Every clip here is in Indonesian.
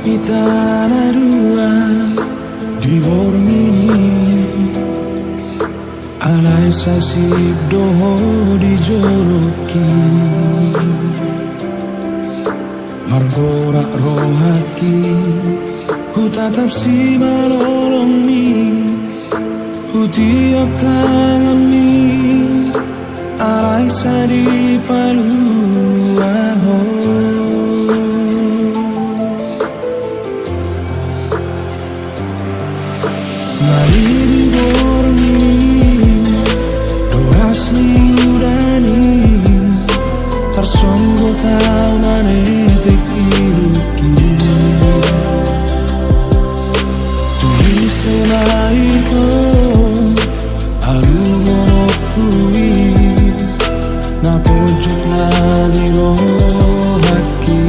di tanah dua di borong ini alai sasib doho di joroki margorak rohaki ku tatap si malolong mi ku tiap tangan mi alai sadi palu aho mari di borong ini doras ni udani tersonggo tau mane tek iduki tulisena itu alu monokui na pojok lagi rohaki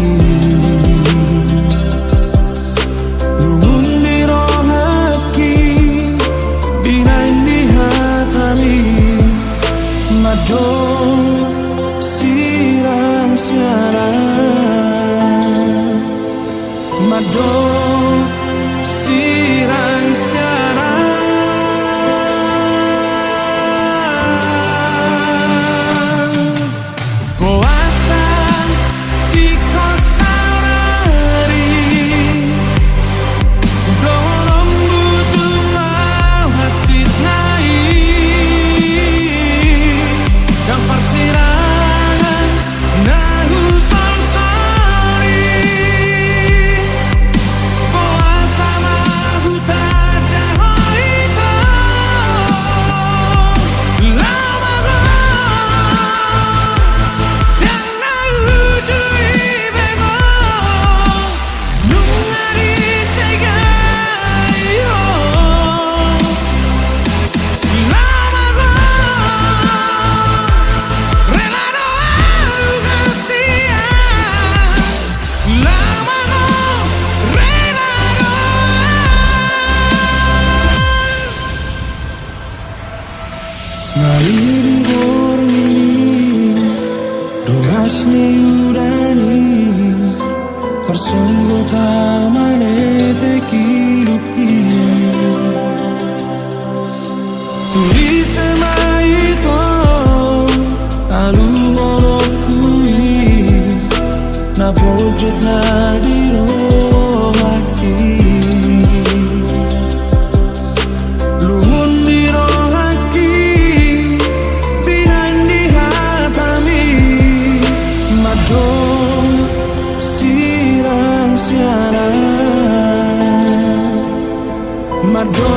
lungun di rohaki binain di hatami mado sirang siaran mado sirang siaran puasa di kosarari dorong butuh hati naik yang persirangan nahu sonsari puasa mahu tada hoito lama yang nahu jui bego nungari segayo lama rela doa kasihan lama rela mari di borong ini doras ni udani tersungguh tamane tekiluki tulis semai itu alu monokui na pojok na di rohaki lungun di rohaki binain di hatami mado sirang siaran mado